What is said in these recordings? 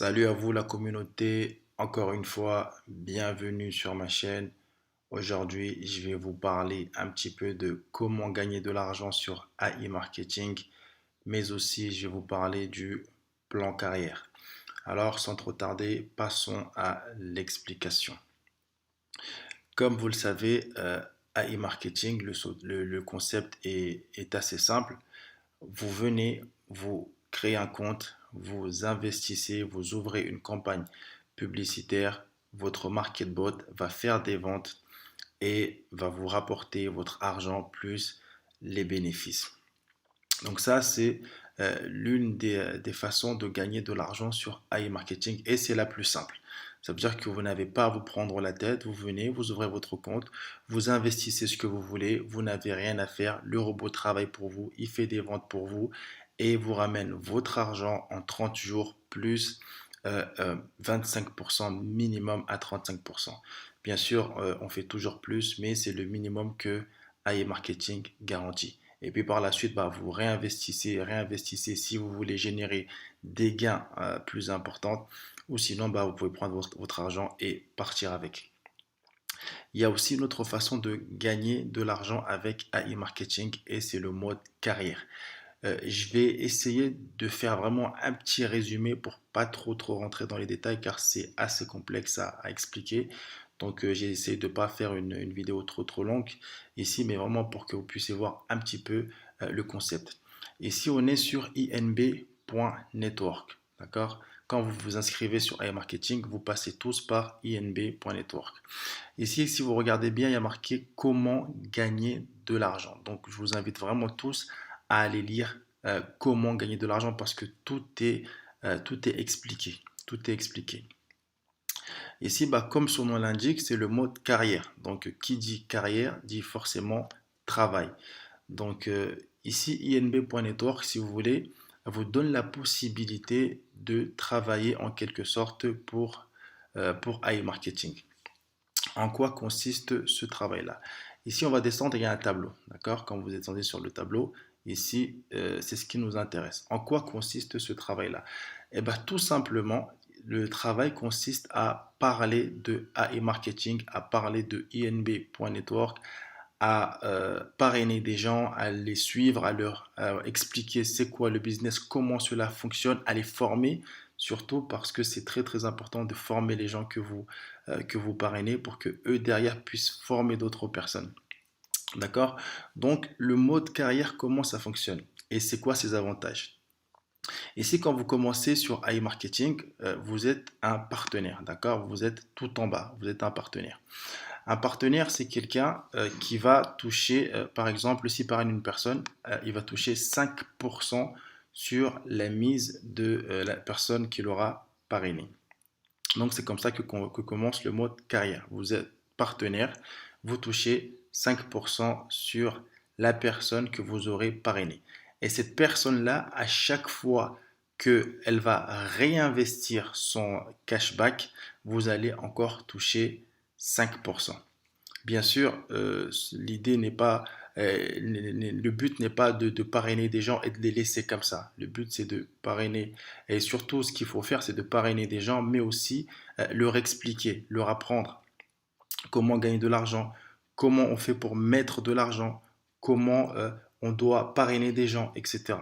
Salut à vous la communauté, encore une fois, bienvenue sur ma chaîne. Aujourd'hui, je vais vous parler un petit peu de comment gagner de l'argent sur AI marketing, mais aussi je vais vous parler du plan carrière. Alors, sans trop tarder, passons à l'explication. Comme vous le savez, AI marketing, le concept est assez simple. Vous venez, vous créez un compte, vous investissez, vous ouvrez une campagne publicitaire, votre marketbot va faire des ventes et va vous rapporter votre argent plus les bénéfices. Donc ça, c'est l'une des façons de gagner de l'argent sur AI Marketing et c'est la plus simple. Ça veut dire que vous n'avez pas à vous prendre la tête, vous venez, vous ouvrez votre compte, vous investissez ce que vous voulez, vous n'avez rien à faire, le robot travaille pour vous, il fait des ventes pour vous et vous ramène votre argent en 30 jours plus 25% minimum à 35%. Bien sûr, on fait toujours plus, mais c'est le minimum que AI Marketing garantit. Et puis par la suite, bah, vous réinvestissez, réinvestissez si vous voulez générer des gains plus importants. Ou sinon, bah, vous pouvez prendre votre argent et partir avec. Il y a aussi une autre façon de gagner de l'argent avec AI marketing et c'est le mode carrière. Je vais essayer de faire vraiment un petit résumé pour pas trop rentrer dans les détails car c'est assez complexe à expliquer. Donc j'ai essayé de ne pas faire une vidéo trop longue ici, mais vraiment pour que vous puissiez voir un petit peu le concept. Ici, on est sur inb.network. D'accord? Quand vous vous inscrivez sur AI Marketing, vous passez tous par inb.network. Ici, si vous regardez bien, il y a marqué comment gagner de l'argent. Donc, je vous invite vraiment tous à aller lire comment gagner de l'argent parce que tout est expliqué. Tout est expliqué. Ici, bah, comme son nom l'indique, c'est le mode carrière. Donc, qui dit carrière dit forcément travail. Donc, ici, inb.network, si vous voulez, vous donne la possibilité de travailler en quelque sorte pour AI Marketing. En quoi consiste ce travail-là? Ici, on va descendre, il y a un tableau. D'accord? Quand vous descendez sur le tableau, ici, c'est ce qui nous intéresse. En quoi consiste ce travail-là? Eh bien, tout simplement, le travail consiste à parler de AI marketing, à parler de inb.network, à parrainer des gens, à les suivre, à expliquer c'est quoi le business, comment cela fonctionne, à les former, surtout parce que c'est très important de former les gens que vous parrainez pour que eux derrière puissent former d'autres personnes. D'accord? Donc le mode carrière, comment ça fonctionne? Et c'est quoi ses avantages? Ici, quand vous commencez sur iMarketing, vous êtes un partenaire, d'accord? Vous êtes tout en bas, vous êtes un partenaire. Un partenaire, c'est quelqu'un qui va toucher, par exemple, si parraine une personne, il va toucher 5% sur la mise de la personne qui l'aura parrainé. Donc c'est comme ça que commence le mode carrière. Vous êtes partenaire, vous touchez 5% sur la personne que vous aurez parrainée. Et cette personne-là, à chaque fois qu'elle va réinvestir son cashback, vous allez encore toucher 5%. Bien sûr, l'idée n'est pas, le but n'est pas de parrainer des gens et de les laisser comme ça. Le but, c'est de parrainer. Et surtout, ce qu'il faut faire, c'est de parrainer des gens, mais aussi leur expliquer, leur apprendre comment gagner de l'argent, comment on fait pour mettre de l'argent, comment on doit parrainer des gens, etc.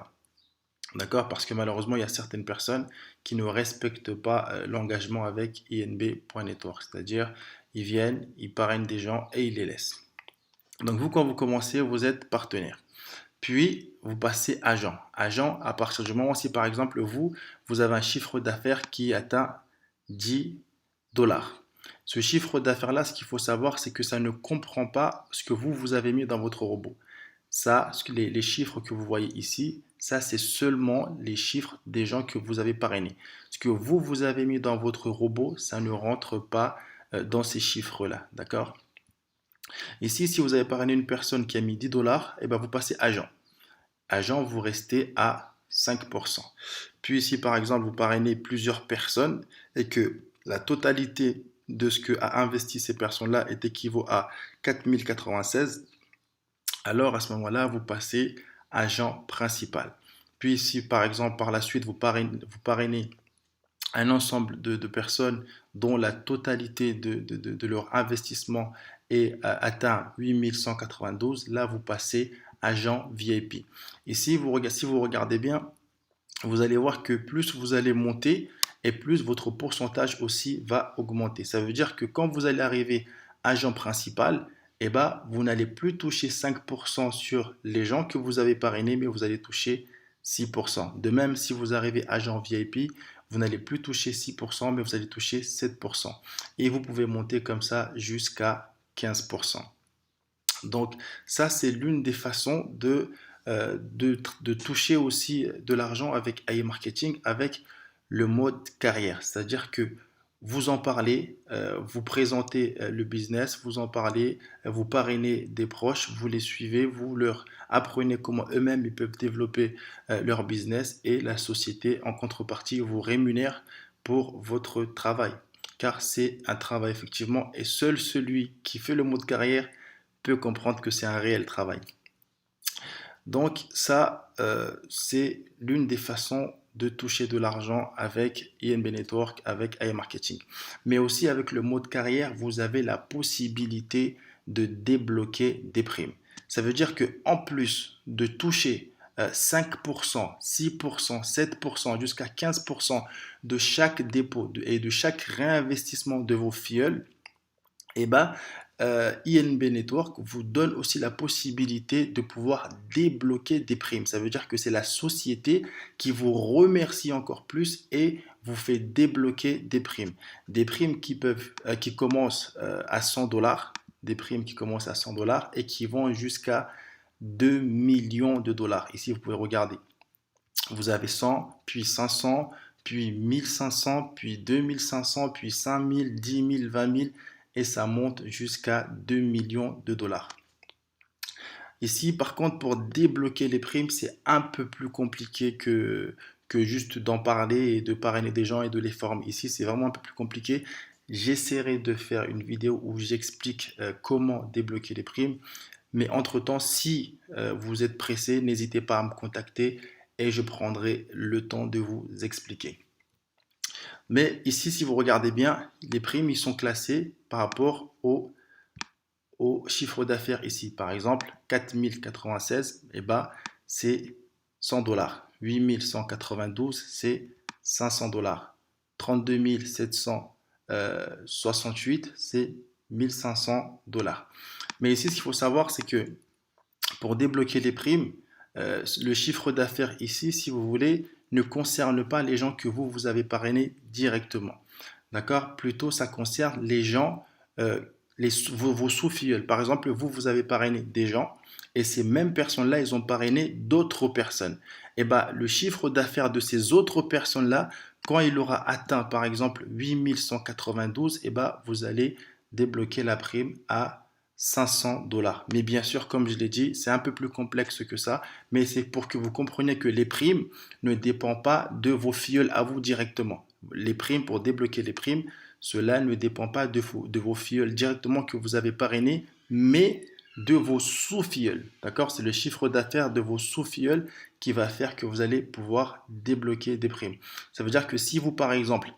D'accord? Parce que malheureusement, il y a certaines personnes qui ne respectent pas l'engagement avec inb.network. C'est-à-dire, ils viennent, ils parrainent des gens et ils les laissent. Donc vous, quand vous commencez, vous êtes partenaire. Puis, vous passez agent. Agent, à partir du moment où, si par exemple, vous avez un chiffre d'affaires qui atteint 10 dollars. Ce chiffre d'affaires-là, ce qu'il faut savoir, c'est que ça ne comprend pas ce que vous avez mis dans votre robot. Ça, les chiffres que vous voyez ici, ça, c'est seulement les chiffres des gens que vous avez parrainés. Ce que vous avez mis dans votre robot, ça ne rentre pas dans ces chiffres-là. D'accord? Ici, si vous avez parrainé une personne qui a mis 10 dollars, et ben vous passez agent. Agent, vous restez à 5%. Puis si par exemple vous parrainez plusieurs personnes et que la totalité de ce que a investi ces personnes-là est équivaut à 4096, alors à ce moment-là, vous passez agent principal. Puis si par exemple par la suite vous parrainez un ensemble de personnes dont la totalité de leur investissement est atteint 8192, là vous passez agent VIP. Et si vous regardez bien, vous allez voir que plus vous allez monter et plus votre pourcentage aussi va augmenter. Ça veut dire que quand vous allez arriver agent principal, eh ben, vous n'allez plus toucher 5% sur les gens que vous avez parrainés, mais vous allez toucher 6%. De même, si vous arrivez agent VIP, vous n'allez plus toucher 6%, mais vous allez toucher 7%. Et vous pouvez monter comme ça jusqu'à 15%. Donc ça, c'est l'une des façons de toucher aussi de l'argent avec AI Marketing, avec le mode carrière. C'est-à-dire que vous en parlez, vous présentez le business, vous en parlez, vous parrainez des proches, vous les suivez, vous leur apprenez comment eux-mêmes ils peuvent développer leur business et la société en contrepartie vous rémunère pour votre travail. Car c'est un travail effectivement et seul celui qui fait le mode carrière peut comprendre que c'est un réel travail. Donc ça, c'est l'une des façons de toucher de l'argent avec INB Network, avec AI Marketing. Mais aussi avec le mode carrière, vous avez la possibilité de débloquer des primes. Ça veut dire que en plus de toucher 5%, 6%, 7%, jusqu'à 15% de chaque dépôt et de chaque réinvestissement de vos filleuls, et ben, INB Network vous donne aussi la possibilité de pouvoir débloquer des primes. Ça veut dire que c'est la société qui vous remercie encore plus et vous fait débloquer des primes. Des primes qui commencent à 100 dollars, des primes qui commencent à 100 dollars et qui vont jusqu'à 2 millions de dollars. Ici, vous pouvez regarder. Vous avez 100, puis 500, puis 1500, puis 2500, puis 5000, 10 000, 20 000 et ça monte jusqu'à 2 millions de dollars. Ici, par contre, pour débloquer les primes, c'est un peu plus compliqué que juste d'en parler et de parrainer des gens et de les former. Ici, c'est vraiment un peu plus compliqué. J'essaierai de faire une vidéo où j'explique comment débloquer les primes. Mais entre-temps, si vous êtes pressé, n'hésitez pas à me contacter et je prendrai le temps de vous expliquer. Mais ici, si vous regardez bien, les primes, ils sont classés par rapport au chiffre d'affaires ici. Par exemple, 4096, eh ben, c'est 100 dollars. 8192, c'est 500 dollars. 32 768, c'est 1500 dollars. Mais ici, ce qu'il faut savoir, c'est que pour débloquer les primes, le chiffre d'affaires ici, si vous voulez, ne concerne pas les gens que vous avez parrainés directement. D'accord? Plutôt, ça concerne les gens, vos sous-filleuls. Par exemple, vous avez parrainé des gens et ces mêmes personnes-là, ils ont parrainé d'autres personnes. Et bien, le chiffre d'affaires de ces autres personnes-là, quand il aura atteint, par exemple, 8192, et ben, vous allez débloquer la prime à 500 dollars. Mais bien sûr, comme je l'ai dit, c'est un peu plus complexe que ça, mais c'est pour que vous compreniez que les primes ne dépendent pas de vos filleuls à vous directement. Les primes, pour débloquer les primes, cela ne dépend pas de vos filleuls directement que vous avez parrainés, mais de vos sous-filleuls. D'accord? C'est le chiffre d'affaires de vos sous-filleuls qui va faire que vous allez pouvoir débloquer des primes. Ça veut dire que si vous, par exemple,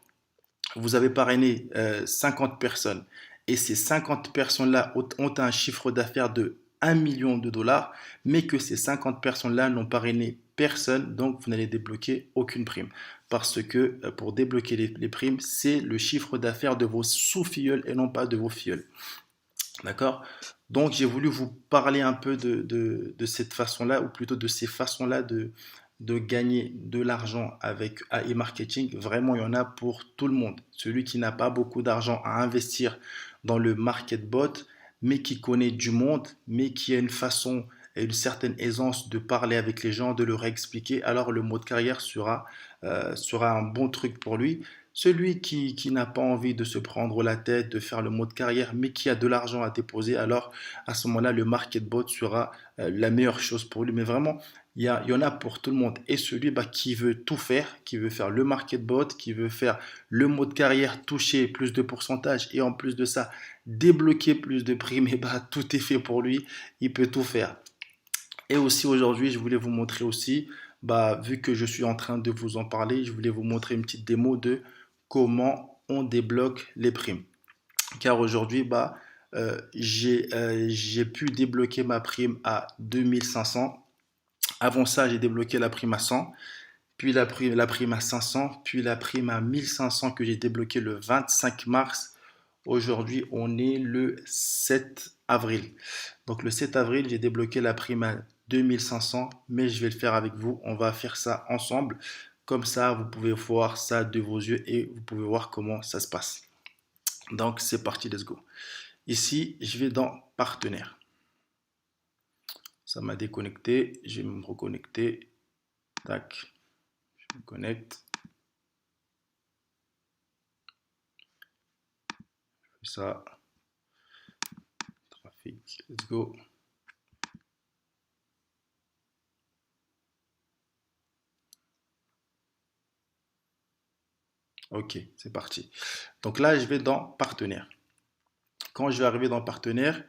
vous avez parrainé 50 personnes et ces 50 personnes-là ont un chiffre d'affaires de 1 million de dollars, mais que ces 50 personnes-là n'ont parrainé personne, donc vous n'allez débloquer aucune prime. Parce que pour débloquer les primes, c'est le chiffre d'affaires de vos sous-filleuls et non pas de vos filleuls. D'accord? Donc j'ai voulu vous parler un peu de cette façon-là, ou plutôt de ces façons-là de gagner de l'argent avec AI Marketing. Vraiment, il y en a pour tout le monde. Celui qui n'a pas beaucoup d'argent à investir dans le market bot, mais qui connaît du monde, mais qui a une façon et une certaine aisance de parler avec les gens, de leur expliquer, alors le mode carrière sera un bon truc pour lui. Celui qui n'a pas envie de se prendre la tête, de faire le mode carrière, mais qui a de l'argent à déposer, alors à ce moment-là, le market bot sera la meilleure chose pour lui. Mais vraiment, il y en a pour tout le monde. Et celui qui veut tout faire, qui veut faire le market bot, qui veut faire le mode carrière, toucher plus de pourcentage et en plus de ça, débloquer plus de primes, et tout est fait pour lui. Il peut tout faire. Et aussi aujourd'hui, je voulais vous montrer aussi, vu que je suis en train de vous en parler, je voulais vous montrer une petite démo de comment on débloque les primes. Car aujourd'hui, j'ai pu débloquer ma prime à 2500. Avant ça, j'ai débloqué la prime à 100, puis la prime à 500, puis la prime à 1500 que j'ai débloqué le 25 mars. Aujourd'hui, on est le 7 avril. Donc le 7 avril, j'ai débloqué la prime à 2500, mais je vais le faire avec vous. On va faire ça ensemble. Comme ça, vous pouvez voir ça de vos yeux et vous pouvez voir comment ça se passe. Donc c'est parti, let's go. Ici, je vais dans partenaires. Ça m'a déconnecté. Je vais me reconnecter. Tac. Je me connecte. Je fais ça. Trafic. Let's go. Ok, c'est parti. Donc là, je vais dans partenaires. Quand je vais arriver dans partenaire,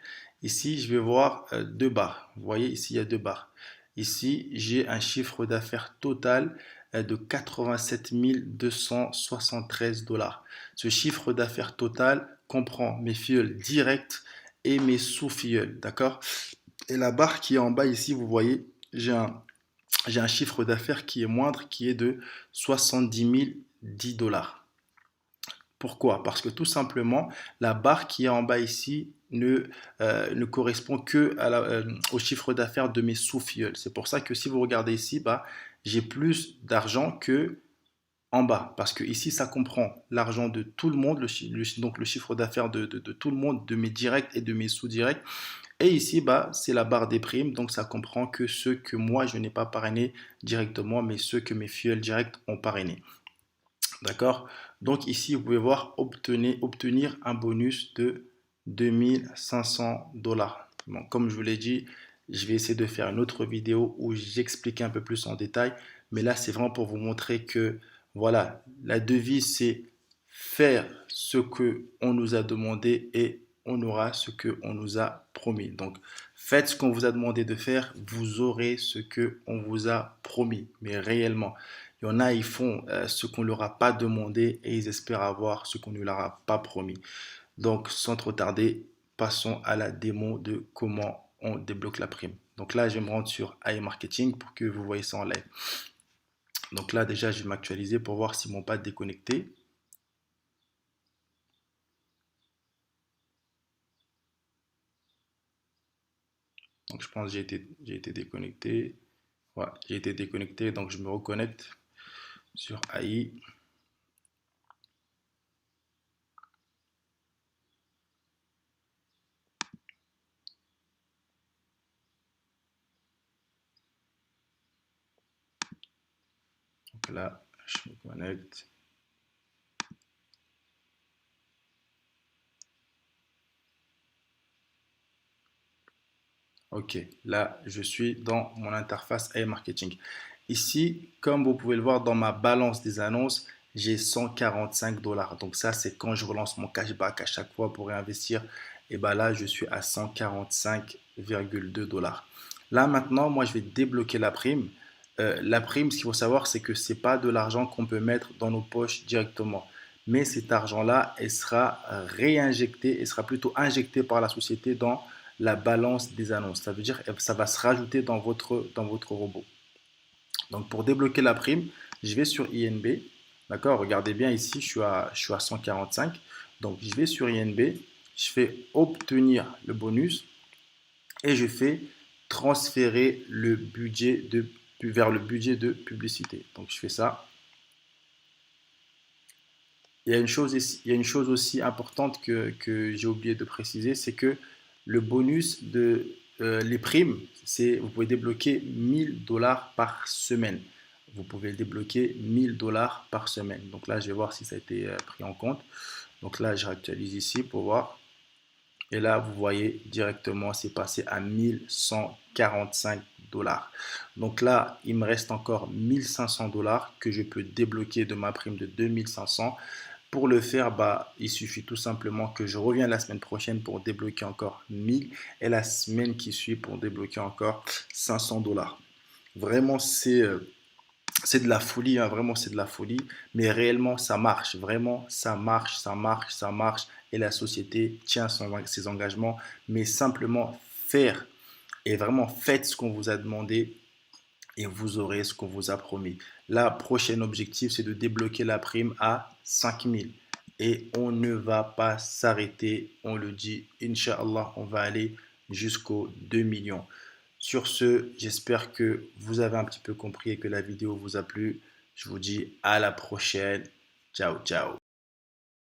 ici, je vais voir deux barres. Vous voyez, ici, il y a deux barres. Ici, j'ai un chiffre d'affaires total de 87 273 $. Ce chiffre d'affaires total comprend mes filleuls directs et mes sous-filleuls, d'accord? Et la barre qui est en bas ici, vous voyez, j'ai un chiffre d'affaires qui est moindre, qui est de 70 010 $. Pourquoi? Parce que tout simplement, la barre qui est en bas ici ne correspond que au chiffre d'affaires de mes sous-filleuls. C'est pour ça que si vous regardez ici, j'ai plus d'argent que en bas. Parce que ici, ça comprend l'argent de tout le monde, donc le chiffre d'affaires de tout le monde, de mes directs et de mes sous-directs. Et ici, c'est la barre des primes, donc ça comprend que ceux que moi, je n'ai pas parrainé directement, mais ceux que mes filleuls directs ont parrainé. D'accord? Donc ici, vous pouvez voir obtenir un bonus de 2500 $. Bon, comme je vous l'ai dit, je vais essayer de faire une autre vidéo où j'explique un peu plus en détail. Mais là, c'est vraiment pour vous montrer que, voilà, la devise, c'est faire ce que on nous a demandé et on aura ce que on nous a promis. Donc, faites ce qu'on vous a demandé de faire, vous aurez ce que on vous a promis, mais réellement. Il y en a, ils font ce qu'on ne leur a pas demandé et ils espèrent avoir ce qu'on ne leur a pas promis. Donc, sans trop tarder, passons à la démo de comment on débloque la prime. Donc là, je vais me rendre sur iMarketing pour que vous voyez ça en live. Donc là, déjà, je vais m'actualiser pour voir si mon pad est déconnecté. Donc, je pense que j'ai été déconnecté. Voilà, j'ai été déconnecté, donc je me reconnecte sur AI. Donc là, je me connecte. Ok, là, je suis dans mon interface iMarketing. Ici, comme vous pouvez le voir dans ma balance des annonces, j'ai 145 $. Donc ça, c'est quand je relance mon cashback à chaque fois pour réinvestir. Et bien là, je suis à 145,2 $. Là, maintenant, moi, je vais débloquer la prime. La prime, ce qu'il faut savoir, c'est que ce n'est pas de l'argent qu'on peut mettre dans nos poches directement. Mais cet argent-là, elle sera réinjecté, elle sera plutôt injecté par la société dans la balance des annonces. Ça veut dire que ça va se rajouter dans votre robot. Donc pour débloquer la prime, je vais sur INB. D'accord? Regardez bien ici, je suis à 145. Donc je vais sur INB, je fais obtenir le bonus et je fais transférer le budget vers le budget de publicité. Donc je fais ça. Il y a une chose aussi importante que j'ai oublié de préciser, c'est que le bonus les primes, vous pouvez débloquer 1000 $ par semaine. Vous pouvez débloquer 1000 $ par semaine. Donc là, je vais voir si ça a été pris en compte. Donc là, je réactualise ici pour voir. Et là, vous voyez directement, c'est passé à 1145 $. Donc là, il me reste encore 1500 $ que je peux débloquer de ma prime de 2500. Pour le faire, il suffit tout simplement que je revienne la semaine prochaine pour débloquer encore 1000 et la semaine qui suit pour débloquer encore 500 $. Vraiment, C'est de la folie, hein, vraiment c'est de la folie, mais réellement ça marche, vraiment ça marche, ça marche, ça marche, et la société tient ses engagements, mais simplement faire, et vraiment faites ce qu'on vous a demandé, et vous aurez ce qu'on vous a promis. La prochaine objectif, c'est de débloquer la prime à 5 000. Et on ne va pas s'arrêter, on le dit, Inch'Allah, on va aller jusqu'aux 2 millions. Sur ce, j'espère que vous avez un petit peu compris et que la vidéo vous a plu. Je vous dis à la prochaine. Ciao, ciao.